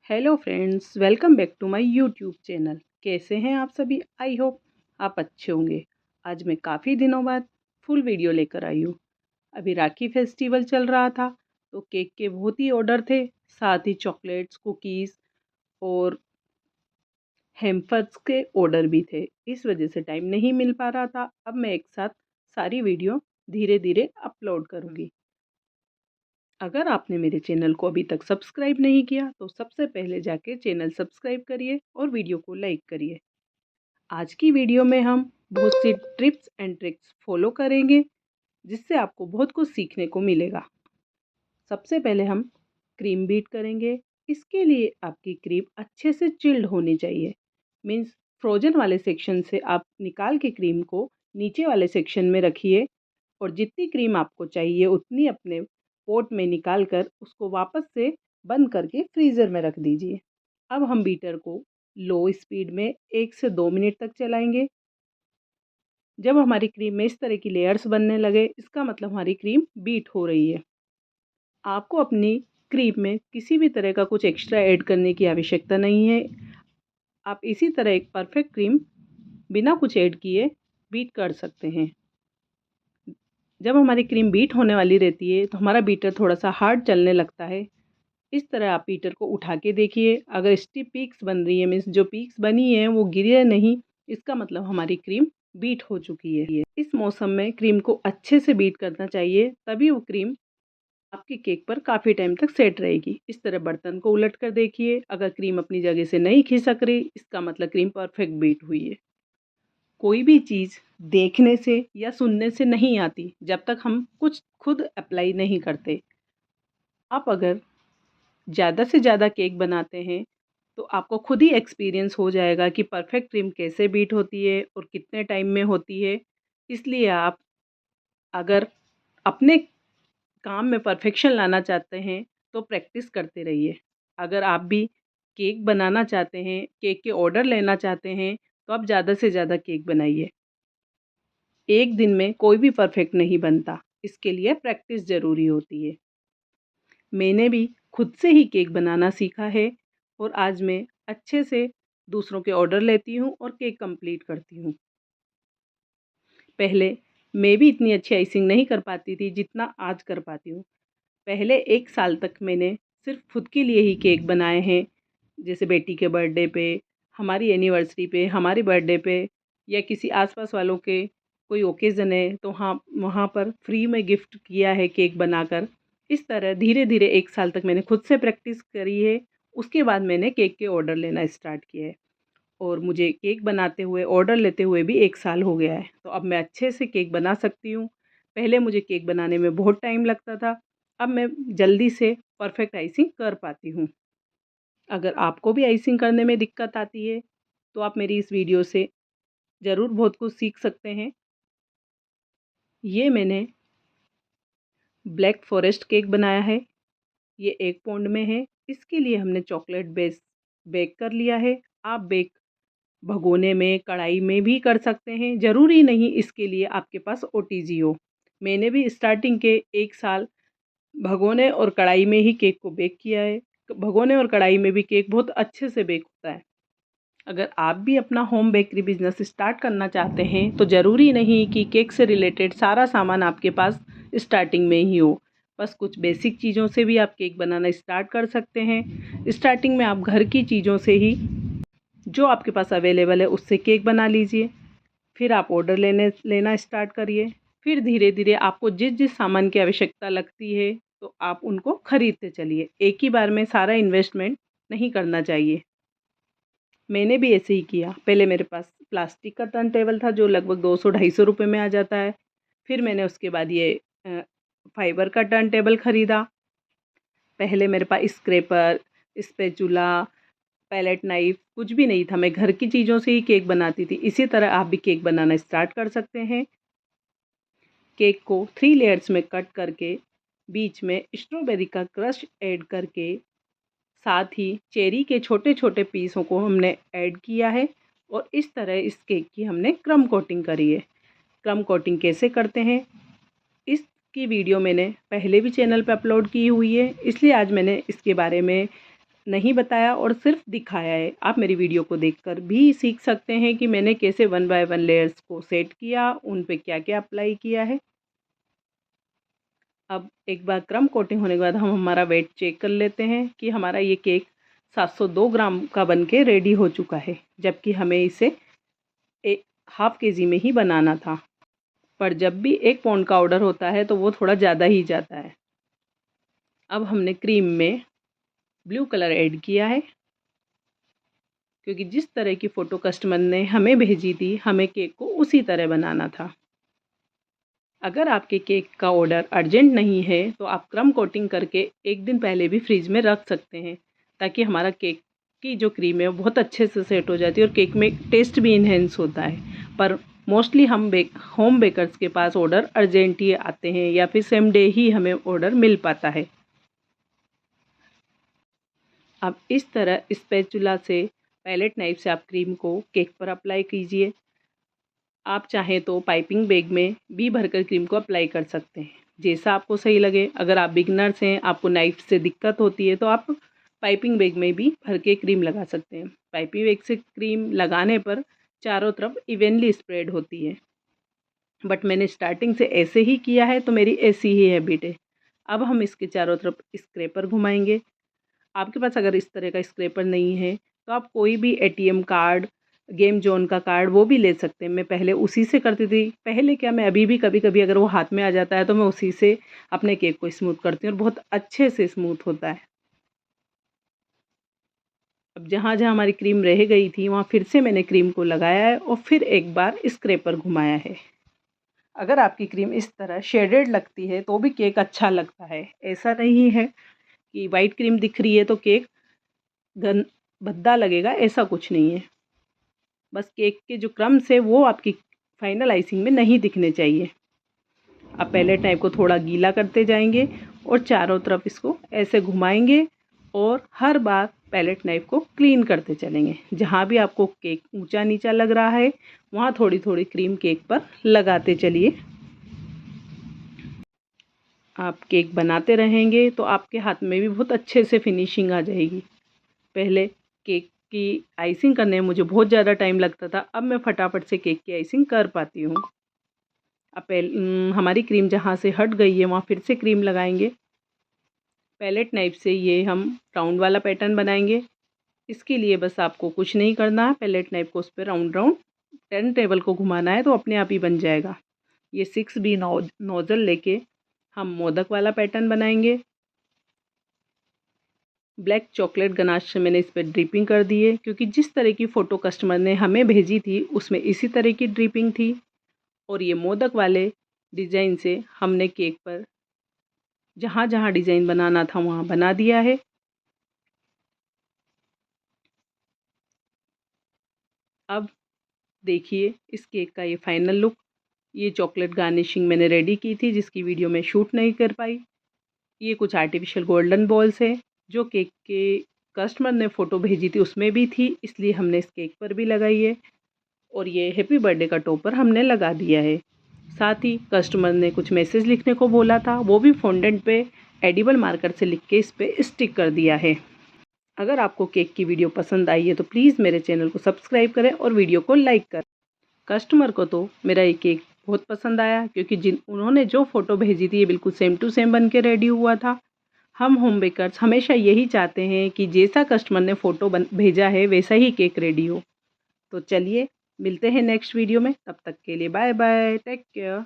Hello friends, welcome back to my YouTube channel. कैसे हैं आप सभी? आई होप आप अच्छे होंगे। आज मैं काफ़ी दिनों बाद फुल वीडियो लेकर आई हूँ। अभी राखी फेस्टिवल चल रहा था तो केक के बहुत ही ऑर्डर थे, साथ ही चॉकलेट्स, कुकीज़ और हैम्पर्स के ऑर्डर भी थे। इस वजह से टाइम नहीं मिल पा रहा था। अब मैं एक साथ सारी वीडियो धीरे धीरे अपलोड करूँगी। अगर आपने मेरे चैनल को अभी तक सब्सक्राइब नहीं किया तो सबसे पहले जाके चैनल सब्सक्राइब करिए और वीडियो को लाइक करिए। आज की वीडियो में हम बहुत सी टिप्स एंड ट्रिक्स फॉलो करेंगे जिससे आपको बहुत कुछ सीखने को मिलेगा। सबसे पहले हम क्रीम बीट करेंगे। इसके लिए आपकी क्रीम अच्छे से चिल्ड होनी चाहिए। मीन्स फ्रोजन वाले सेक्शन से आप निकाल के क्रीम को नीचे वाले सेक्शन में रखिए और जितनी क्रीम आपको चाहिए उतनी अपने पॉट में निकाल कर उसको वापस से बंद करके फ्रीज़र में रख दीजिए। अब हम बीटर को लो स्पीड में 1 से 2 मिनट तक चलाएंगे। जब हमारी क्रीम में इस तरह की लेयर्स बनने लगे इसका मतलब हमारी क्रीम बीट हो रही है। आपको अपनी क्रीम में किसी भी तरह का कुछ एक्स्ट्रा ऐड करने की आवश्यकता नहीं है। आप इसी तरह एक परफेक्ट क्रीम बिना कुछ ऐड किए बीट कर सकते हैं। जब हमारी क्रीम बीट होने वाली रहती है तो हमारा बीटर थोड़ा सा हार्ड चलने लगता है। इस तरह आप बीटर को उठा के देखिए। अगर स्टिप पीक्स बन रही है, मीन्स जो पीक्स बनी है वो गिरे नहीं, इसका मतलब हमारी क्रीम बीट हो चुकी है। इस मौसम में क्रीम को अच्छे से बीट करना चाहिए, तभी वो क्रीम आपके केक पर काफ़ी टाइम तक सेट रहेगी। इस तरह बर्तन को उलट कर देखिए। अगर क्रीम अपनी जगह से नहीं खिसक रही इसका मतलब क्रीम परफेक्ट बीट हुई है। कोई भी चीज़ देखने से या सुनने से नहीं आती जब तक हम कुछ खुद अप्लाई नहीं करते। आप अगर ज़्यादा से ज़्यादा केक बनाते हैं तो आपको खुद ही एक्सपीरियंस हो जाएगा कि परफेक्ट क्रीम कैसे बीट होती है और कितने टाइम में होती है। इसलिए आप अगर अपने काम में परफेक्शन लाना चाहते हैं तो प्रैक्टिस करते रहिए। अगर आप भी केक बनाना चाहते हैं, केक के ऑर्डर लेना चाहते हैं तो आप ज़्यादा से ज़्यादा केक बनाइए। एक दिन में कोई भी परफेक्ट नहीं बनता, इसके लिए प्रैक्टिस ज़रूरी होती है। मैंने भी खुद से ही केक बनाना सीखा है और आज मैं अच्छे से दूसरों के ऑर्डर लेती हूँ और केक कंप्लीट करती हूँ। पहले मैं भी इतनी अच्छी आइसिंग नहीं कर पाती थी जितना आज कर पाती हूँ। पहले 1 साल तक मैंने सिर्फ खुद के लिए ही केक बनाए हैं। जैसे बेटी के बर्थडे पे, हमारी एनिवर्सरी पे, हमारे बर्थडे पे या किसी आस-पास वालों के कोई ओकेज़न है तो हाँ, वहाँ पर फ्री में गिफ्ट किया है केक बनाकर। इस तरह धीरे-धीरे 1 साल तक मैंने खुद से प्रैक्टिस करी है। उसके बाद मैंने केक के ऑर्डर लेना स्टार्ट किया है और मुझे केक बनाते हुए, ऑर्डर लेते हुए भी 1 साल हो गया है। तो अब मैं अच्छे से केक बना सकती हूँ। पहले मुझे केक बनाने में बहुत टाइम लगता था, अब मैं जल्दी से परफेक्ट आइसिंग कर पाती हूँ। अगर आपको भी आइसिंग करने में दिक्कत आती है तो आप मेरी इस वीडियो से ज़रूर बहुत कुछ सीख सकते हैं। ये मैंने ब्लैक फॉरेस्ट केक बनाया है। ये 1 पाउंड में है। इसके लिए हमने चॉकलेट बेस बेक कर लिया है। आप बेक भगोने में, कढ़ाई में भी कर सकते हैं। ज़रूरी नहीं इसके लिए आपके पास ओटीजी हो। मैंने भी स्टार्टिंग के 1 साल भगोने और कढ़ाई में ही केक को बेक किया है। भगोने और कढ़ाई में भी केक बहुत अच्छे से बेक होता है। अगर आप भी अपना होम बेकरी बिज़नेस स्टार्ट करना चाहते हैं तो ज़रूरी नहीं कि केक से रिलेटेड सारा सामान आपके पास स्टार्टिंग में ही हो। बस कुछ बेसिक चीज़ों से भी आप केक बनाना स्टार्ट कर सकते हैं। स्टार्टिंग में आप घर की चीज़ों से ही जो आपके पास अवेलेबल है उससे केक बना लीजिए। फिर आप ऑर्डर लेना स्टार्ट करिए। फिर धीरे-धीरे आपको जिस-जिस सामान की आवश्यकता लगती है तो आप उनको खरीदते चलिए। एक ही बार में सारा इन्वेस्टमेंट नहीं करना चाहिए। मैंने भी ऐसे ही किया। पहले मेरे पास प्लास्टिक का टर्न टेबल था जो लगभग 200-250 रुपए में आ जाता है। फिर मैंने उसके बाद ये फाइबर का टर्न टेबल खरीदा। पहले मेरे पास स्क्रैपर, स्पैचुला, पैलेट नाइफ़ कुछ भी नहीं था। मैं घर की चीज़ों से ही केक बनाती थी। इसी तरह आप भी केक बनाना स्टार्ट कर सकते हैं। केक को 3 लेयर्स में कट करके बीच में स्ट्रॉबेरी का क्रश ऐड करके साथ ही चेरी के छोटे-छोटे पीसों को हमने ऐड किया है और इस तरह इस केक की हमने क्रम्ब कोटिंग करी है। क्रम्ब कोटिंग कैसे करते हैं इसकी वीडियो मैंने पहले भी चैनल पे अपलोड की हुई है, इसलिए आज मैंने इसके बारे में नहीं बताया और सिर्फ दिखाया है। आप मेरी वीडियो को देखकर भी सीख सकते हैं कि मैंने कैसे 1 बाय 1 लेयर्स को सेट किया, उन पे क्या-क्या अप्लाई किया है। अब एक बार क्रम कोटिंग होने के बाद हम हमारा वेट चेक कर लेते हैं कि हमारा ये केक 702 ग्राम का बनके रेडी हो चुका है, जबकि हमें इसे हाफ केजी में ही बनाना था। पर जब भी 1 पाउंड का ऑर्डर होता है तो वो थोड़ा ज़्यादा ही जाता है। अब हमने क्रीम में ब्लू कलर ऐड किया है, क्योंकि जिस तरह की फ़ोटो कस्टमर ने हमें भेजी थी, हमें केक को उसी तरह बनाना था। अगर आपके केक का ऑर्डर अर्जेंट नहीं है तो आप क्रम कोटिंग करके 1 दिन पहले भी फ्रिज में रख सकते हैं, ताकि हमारा केक की जो क्रीम है वो बहुत अच्छे से सेट हो जाती है और केक में टेस्ट भी इन्हेंस होता है। पर मोस्टली हम होम बेकर्स के पास ऑर्डर अर्जेंट ही आते हैं या फिर सेम डे ही हमें ऑर्डर मिल पाता है। अब इस तरह स्पैचुला से, पैलेट नाइफ से आप क्रीम को केक पर अप्लाई कीजिए। आप चाहें तो पाइपिंग बैग में भी भरकर क्रीम को अप्लाई कर सकते हैं, जैसा आपको सही लगे। अगर आप बिगनर्स हैं, आपको नाइफ से दिक्कत होती है, तो आप पाइपिंग बैग में भी भर के क्रीम लगा सकते हैं। पाइपिंग बैग से क्रीम लगाने पर चारों तरफ इवनली स्प्रेड होती है, बट मैंने स्टार्टिंग से ऐसे ही किया है तो मेरी ऐसी ही हैबिट है। अब हम इसके चारों तरफ स्क्रैपर घुमाएंगे। आपके पास अगर इस तरह का स्क्रैपर नहीं है तो आप कोई भी एटीएम कार्ड, गेम जोन का कार्ड वो भी ले सकते हैं। मैं पहले उसी से करती थी। पहले क्या, मैं अभी भी कभी-कभी अगर वो हाथ में आ जाता है तो मैं उसी से अपने केक को स्मूथ करती हूँ और बहुत अच्छे से स्मूथ होता है। अब जहाँ-जहाँ हमारी क्रीम रह गई थी वहाँ फिर से मैंने क्रीम को लगाया है और फिर एक बार स्क्रैपर घुमाया है। अगर आपकी क्रीम इस तरह शेडेड लगती है तो भी केक अच्छा लगता है। ऐसा नहीं है कि वाइट क्रीम दिख रही है तो केक गन भद्दा लगेगा, ऐसा कुछ नहीं है। बस केक के जो क्रम्स है वो आपकी फाइनल आइसिंग में नहीं दिखने चाहिए। आप पैलेट नाइफ को थोड़ा गीला करते जाएंगे और चारों तरफ इसको ऐसे घुमाएंगे और हर बार पैलेट नाइफ को क्लीन करते चलेंगे। जहाँ भी आपको केक ऊंचा नीचा लग रहा है वहाँ थोड़ी थोड़ी क्रीम केक पर लगाते चलिए। आप केक बनाते रहेंगे तो आपके हाथ में भी बहुत अच्छे से फिनिशिंग आ जाएगी। पहले केक की आइसिंग करने में मुझे बहुत ज़्यादा टाइम लगता था, अब मैं फटाफट से केक की आइसिंग कर पाती हूँ। अब हमारी क्रीम जहाँ से हट गई है वहाँ फिर से क्रीम लगाएंगे। पैलेट नाइफ से ये हम राउंड वाला पैटर्न बनाएंगे। इसके लिए बस आपको कुछ नहीं करना है, पैलेट नाइफ को उस पर राउंड राउंड टर्न टेबल को घुमाना है तो अपने आप ही बन जाएगा। ये 6B नोज़ल लेके हम मोदक वाला पैटर्न बनाएंगे। ब्लैक चॉकलेट गनाश से मैंने इस पर ड्रिपिंग कर दी है, क्योंकि जिस तरह की फ़ोटो कस्टमर ने हमें भेजी थी उसमें इसी तरह की ड्रिपिंग थी। और ये मोदक वाले डिज़ाइन से हमने केक पर जहाँ जहाँ डिज़ाइन बनाना था वहाँ बना दिया है। अब देखिए इस केक का ये फाइनल लुक। ये चॉकलेट गार्निशिंग मैंने रेडी की थी जिसकी वीडियो मैं शूट नहीं कर पाई। ये कुछ आर्टिफिशियल गोल्डन बॉल्स है जो केक के कस्टमर ने फ़ोटो भेजी थी उसमें भी थी, इसलिए हमने इस केक पर भी लगाई है। और ये हैप्पी बर्थडे का टॉपर हमने लगा दिया है। साथ ही कस्टमर ने कुछ मैसेज लिखने को बोला था, वो भी फॉन्डेंट पे एडिबल मार्कर से लिख के इस पे स्टिक कर दिया है। अगर आपको केक की वीडियो पसंद आई है तो प्लीज़ मेरे चैनल को सब्सक्राइब करें और वीडियो को लाइक करें। कस्टमर को तो मेरा ये केक बहुत पसंद आया, क्योंकि उन्होंने जो फ़ोटो भेजी थी ये बिल्कुल सेम टू सेम बन के रेडी हुआ था। हम होम बेकर्स हमेशा यही चाहते हैं कि जैसा कस्टमर ने फ़ोटो भेजा है वैसा ही केक रेडी हो। तो चलिए मिलते हैं नेक्स्ट वीडियो में, तब तक के लिए बाय बाय, टेक केयर।